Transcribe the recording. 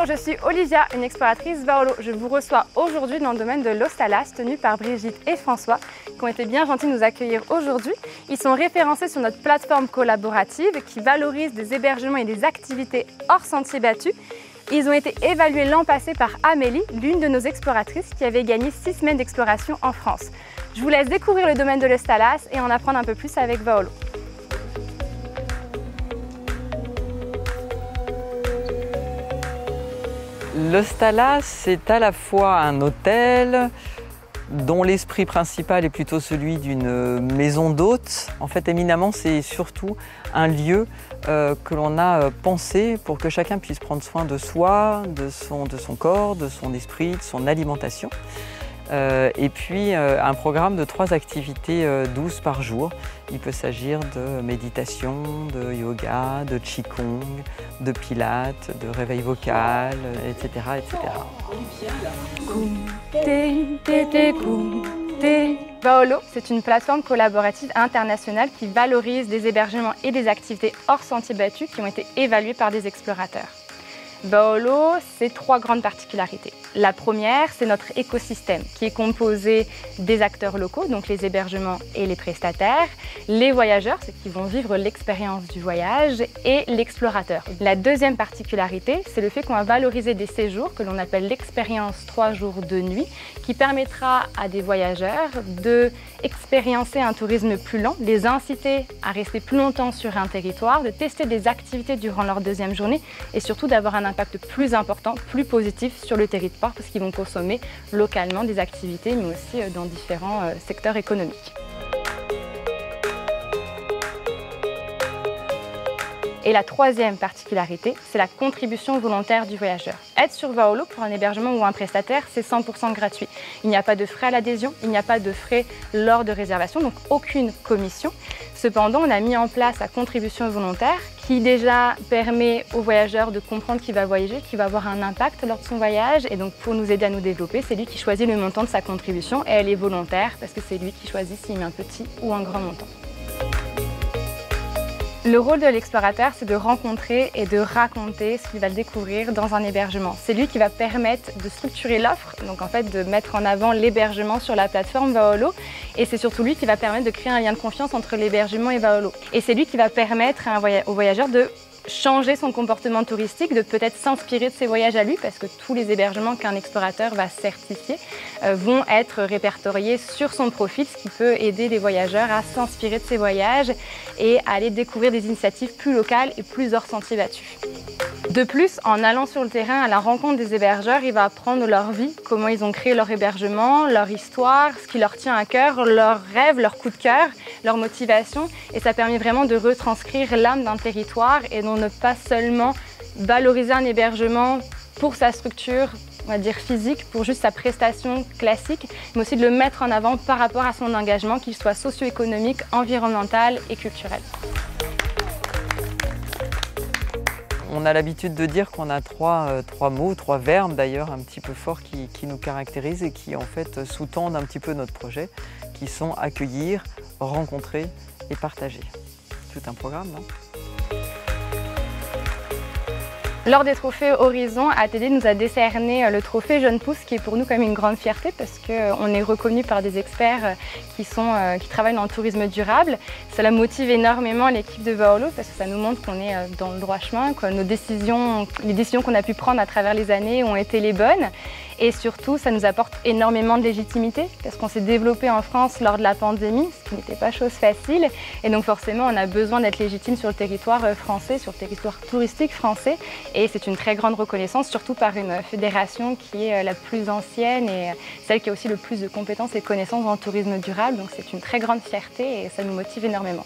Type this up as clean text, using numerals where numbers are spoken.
Bonjour, je suis Olivia, une exploratrice Vaolo. Je vous reçois aujourd'hui dans le domaine de l'Ostalas, tenu par Brigitte et François, qui ont été bien gentils de nous accueillir aujourd'hui. Ils sont référencés sur notre plateforme collaborative qui valorise des hébergements et des activités hors sentiers battus. Ils ont été évalués l'an passé par Amélie, l'une de nos exploratrices qui avait gagné 6 semaines d'exploration en France. Je vous laisse découvrir le domaine de l'Ostalas et en apprendre un peu plus avec Vaolo. L'Ostalas, c'est à la fois un hôtel dont l'esprit principal est plutôt celui d'une maison d'hôtes. En fait, éminemment, c'est surtout un lieu que l'on a pensé pour que chacun puisse prendre soin de soi, de son corps, de son esprit, de son alimentation. Et puis un programme de 3 activités douces par jour. Il peut s'agir de méditation, de yoga, de qigong, de pilates, de réveil vocal, etc. Vaolo, c'est une plateforme collaborative internationale qui valorise des hébergements et des activités hors sentiers battus qui ont été évalués par des explorateurs. Vaolo, c'est 3 grandes particularités. La première, c'est notre écosystème qui est composé des acteurs locaux, donc les hébergements et les prestataires, les voyageurs, ceux qui vont vivre l'expérience du voyage, et l'explorateur. La deuxième particularité, c'est le fait qu'on va valoriser des séjours que l'on appelle l'expérience 3 jours 2 nuits, qui permettra à des voyageurs d'expériencer un tourisme plus lent, les inciter à rester plus longtemps sur un territoire, de tester des activités durant leur 2e journée et surtout d'avoir un impact plus important, plus positif sur le territoire parce qu'ils vont consommer localement des activités mais aussi dans différents secteurs économiques. Et la 3e particularité, c'est la contribution volontaire du voyageur. Être sur Vaolo pour un hébergement ou un prestataire, c'est 100% gratuit. Il n'y a pas de frais à l'adhésion, il n'y a pas de frais lors de réservation, donc aucune commission. Cependant, on a mis en place la contribution volontaire qui déjà permet au voyageur de comprendre qu'il va voyager, qu'il va avoir un impact lors de son voyage. Et donc pour nous aider à nous développer, c'est lui qui choisit le montant de sa contribution et elle est volontaire parce que c'est lui qui choisit s'il met un petit ou un grand montant. Le rôle de l'explorateur, c'est de rencontrer et de raconter ce qu'il va découvrir dans un hébergement. C'est lui qui va permettre de structurer l'offre, donc en fait de mettre en avant l'hébergement sur la plateforme Vaolo. Et c'est surtout lui qui va permettre de créer un lien de confiance entre l'hébergement et Vaolo. Et c'est lui qui va permettre au voyageur de changer son comportement touristique, de peut-être s'inspirer de ses voyages à lui, parce que tous les hébergements qu'un explorateur va certifier vont être répertoriés sur son profil, ce qui peut aider les voyageurs à s'inspirer de ses voyages et à aller découvrir des initiatives plus locales et plus hors sentiers battus. De plus, en allant sur le terrain à la rencontre des hébergeurs, il va apprendre leur vie, comment ils ont créé leur hébergement, leur histoire, ce qui leur tient à cœur, leurs rêves, leurs coups de cœur, leur motivation. Et ça permet vraiment de retranscrire l'âme d'un territoire et donc ne pas seulement valoriser un hébergement pour sa structure, on va dire physique, pour juste sa prestation classique, mais aussi de le mettre en avant par rapport à son engagement, qu'il soit socio-économique, environnemental et culturel. On a l'habitude de dire qu'on a trois mots, 3 verbes d'ailleurs un petit peu forts qui nous caractérisent et qui en fait sous-tendent un petit peu notre projet, qui sont accueillir, rencontrer et partager. Tout un programme, non ? Lors des trophées Horizon, ATD nous a décerné le trophée Jeune Pousse qui est pour nous comme une grande fierté parce qu'on est reconnu par des experts qui travaillent dans le tourisme durable. Cela motive énormément l'équipe de Vaolo parce que ça nous montre qu'on est dans le droit chemin, que les décisions qu'on a pu prendre à travers les années ont été les bonnes. Et surtout, ça nous apporte énormément de légitimité parce qu'on s'est développé en France lors de la pandémie, ce qui n'était pas chose facile. Et donc forcément, on a besoin d'être légitime sur le territoire français, sur le territoire touristique français. Et c'est une très grande reconnaissance, surtout par une fédération qui est la plus ancienne et celle qui a aussi le plus de compétences et de connaissances dans le tourisme durable. Donc c'est une très grande fierté et ça nous motive énormément.